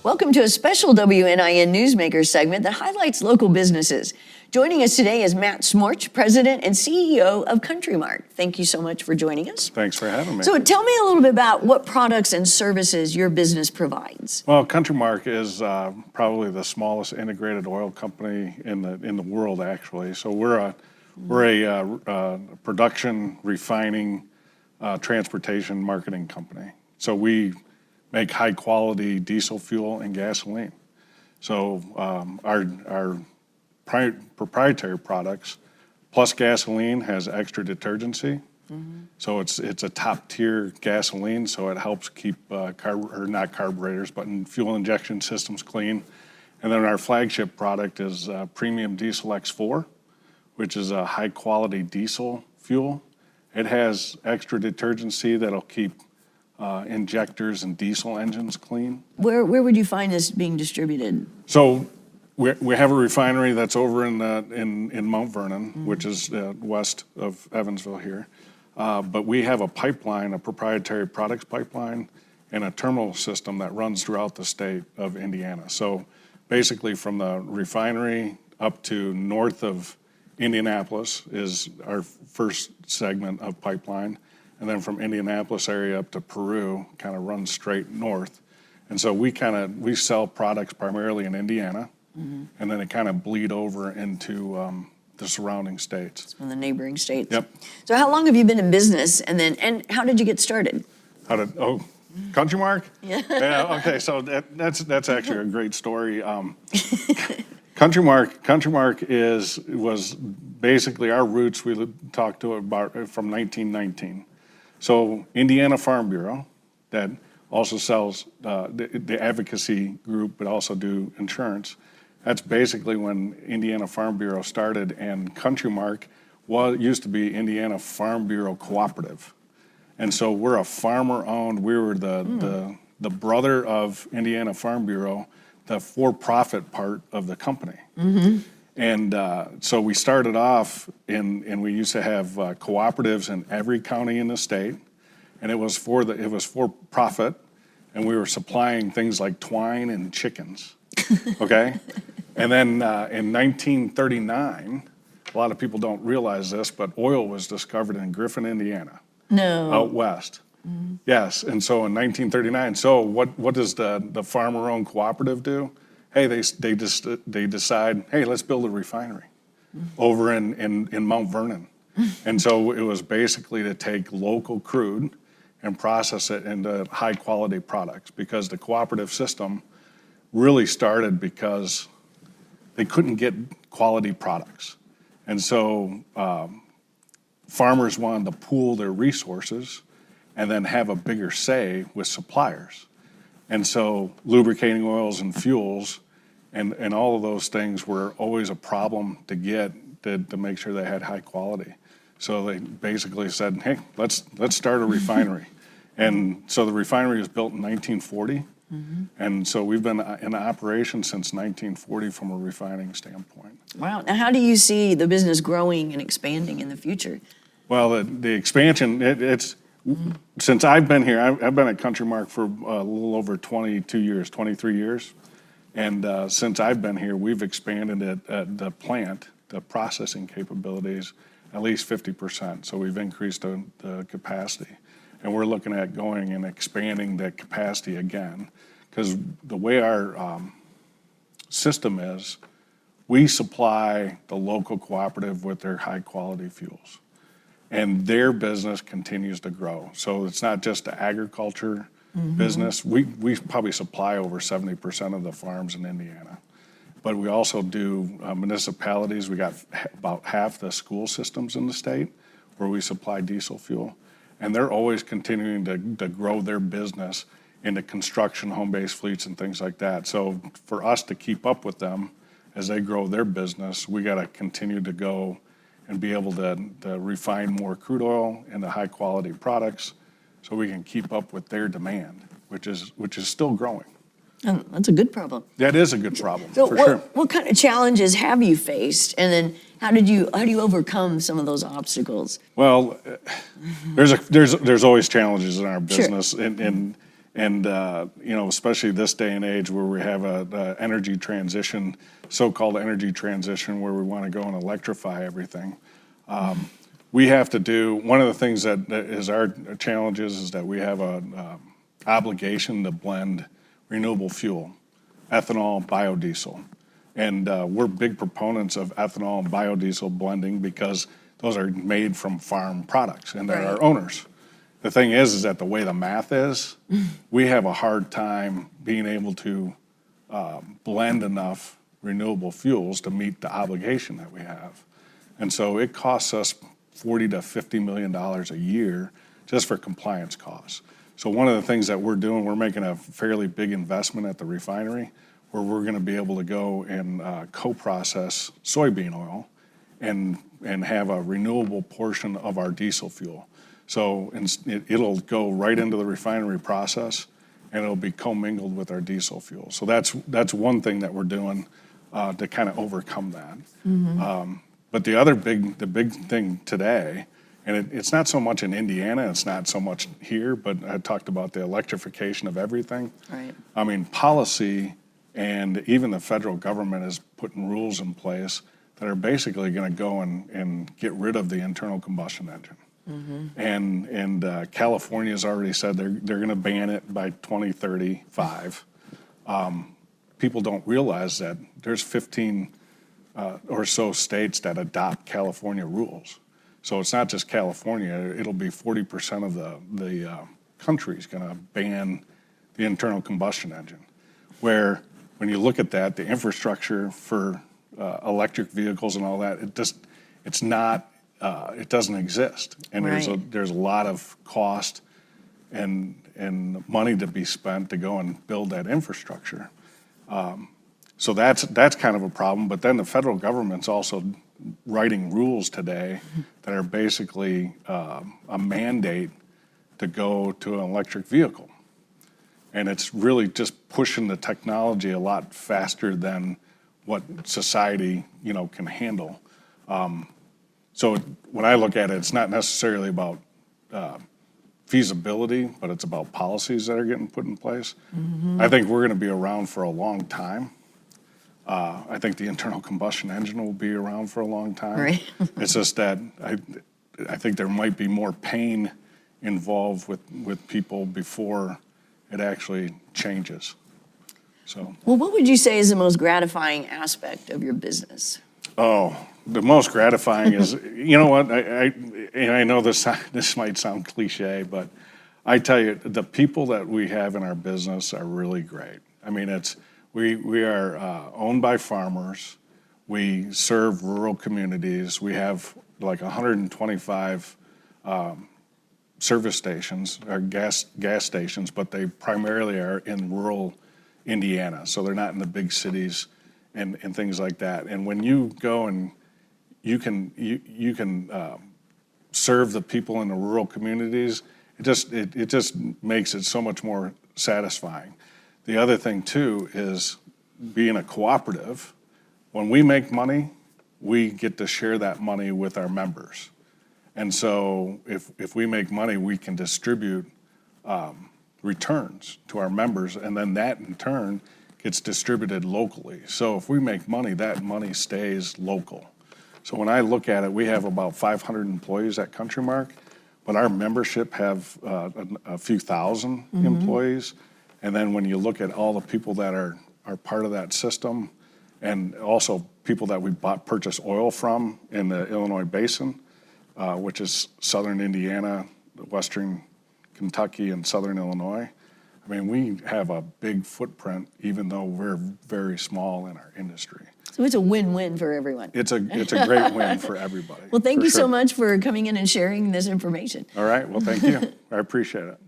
Welcome to a special WNIN Newsmakers segment that highlights local businesses. Joining us today is Matt Smorch, President and CEO of Countrymark. Thank you so much for joining us. Thanks for having me. So tell me a little bit about what products and services your business provides. Well, Countrymark is probably the smallest integrated oil company in the world, actually. So we're a production, refining, transportation, marketing company. So we make high quality diesel fuel and gasoline. So our proprietary products plus gasoline has extra detergency. So it's a top tier gasoline, so it helps keep not carburetors, but fuel injection systems clean. And then our flagship product is Premium Diesel X4, which is a high quality diesel fuel. It has extra detergency that'll keep injectors and diesel engines clean. Where would you find this being distributed? So we have a refinery that's over in Mount Vernon, which is west of Evansville here. But we have a pipeline, a proprietary products pipeline, and a terminal system that runs throughout the state of Indiana. So basically from the refinery up to north of Indianapolis is our first segment of pipeline. And then from Indianapolis area up to Peru kind of runs straight north. And so we sell products primarily in Indiana, and then it kind of bleed over into the surrounding states. From the neighboring states. Yep. So how long have you been in business, and how did you get started? Countrymark? Yeah. Yeah. Okay. So that's actually a great story. Countrymark was basically our roots. We talked to about from 1919. So Indiana Farm Bureau, that also sells the advocacy group, but also do insurance. That's basically when Indiana Farm Bureau started, and Countrymark used to be Indiana Farm Bureau Cooperative. And so we're a farmer-owned. We were the brother of Indiana Farm Bureau, the for-profit part of the company. And so we started off and we used to have cooperatives in every county in the state, and it was for profit, and we were supplying things like twine and chickens. Okay, and then in 1939, a lot of people don't realize this, but oil was discovered in Griffin, Indiana. No. Out west. Yes, and so in 1939, so what does the farmer-owned cooperative do? Hey, they decide, hey, let's build a refinery over in Mount Vernon. And so it was basically to take local crude and process it into high quality products, because the cooperative system really started because they couldn't get quality products. And so farmers wanted to pool their resources and then have a bigger say with suppliers. And so lubricating oils and fuels and all of those things were always a problem to get to make sure they had high quality. So they basically said, hey, let's start a refinery. And so the refinery was built in 1940. And so we've been in operation since 1940 from a refining standpoint. Wow. Now, how do you see the business growing and expanding in the future? Well, the expansion, since I've been here, I've been at Countrymark for a little over 23 years. And since I've been here, we've expanded the plant, the processing capabilities, at least 50%. So we've increased the capacity. And we're looking at going and expanding that capacity again, because the way our system is, we supply the local cooperative with their high quality fuels, and their business continues to grow. So it's not just the agriculture business. We probably supply over 70% of the farms in Indiana, but we also do municipalities. We got about half the school systems in the state where we supply diesel fuel. And they're always continuing to grow their business into construction, home-based fleets, and things like that. So for us to keep up with them as they grow their business, we got to continue to go and be able to refine more crude oil into high-quality products so we can keep up with their demand, which is still growing. Oh, that's a good problem. That is a good problem, so for sure. What kind of challenges have you faced, and then how do you overcome some of those obstacles? Well, there's always challenges in our business, Sure. and And, especially this day and age where we have a energy transition, so-called energy transition, where we want to go and electrify everything. We have to do, one of the things that is our challenges is that we have a obligation to blend renewable fuel, ethanol, biodiesel. And we're big proponents of ethanol and biodiesel blending because those are made from farm products and they're our owners. The thing is that the way the math is, we have a hard time being able to blend enough renewable fuels to meet the obligation that we have. And so it costs us $40 to $50 million a year just for compliance costs. So one of the things that we're doing, we're making a fairly big investment at the refinery where we're going to be able to go and co-process soybean oil and have a renewable portion of our diesel fuel. So it'll go right into the refinery process and it'll be commingled with our diesel fuel. So that's one thing that we're doing to kind of overcome that. But the big thing today, and it's not so much in Indiana, it's not so much here, but I talked about the electrification of everything. Right. I mean, policy and even the federal government is putting rules in place that are basically going to go and get rid of the internal combustion engine. And California's already said they're going to ban it by 2035. People don't realize that there's 15 or so states that adopt California rules. So it's not just California, it'll be 40% of the country's going to ban the internal combustion engine. Where when you look at that, the infrastructure for electric vehicles and all that, it doesn't exist. And there's a lot of cost and money to be spent to go and build that infrastructure. So that's kind of a problem. But then the federal government's also writing rules today that are basically a mandate to go to an electric vehicle. And it's really just pushing the technology a lot faster than what society, can handle. So when I look at it, it's not necessarily about feasibility, but it's about policies that are getting put in place. I think we're going to be around for a long time. I think the internal combustion engine will be around for a long time. Right. It's just that I think there might be more pain involved with people before it actually changes. So. Well, what would you say is the most gratifying aspect of your business? Oh, the most gratifying is, you know what, I know this might sound cliche, but I tell you, the people that we have in our business are really great. I mean, we are owned by farmers. We serve rural communities. We have like 125 service stations, or gas stations, but they primarily are in rural Indiana, so they're not in the big cities and things like that. And when you go and you can serve the people in the rural communities, it just makes it so much more satisfying. The other thing too is being a cooperative. When we make money, we get to share that money with our members. And so if we make money, we can distribute returns to our members, and then that in turn gets distributed locally. So if we make money, that money stays local. So when I look at it, we have about 500 employees at Countrymark, but our membership have a few thousand employees. And then when you look at all the people that are part of that system, and also people that we purchase oil from in the Illinois Basin, which is southern Indiana, western Kentucky, and southern Illinois. I mean, we have a big footprint, even though we're very small in our industry. So it's a win-win for everyone. It's a great win for everybody. Well, thank you so much for coming in and sharing this information. All right. Well, thank you. I appreciate it.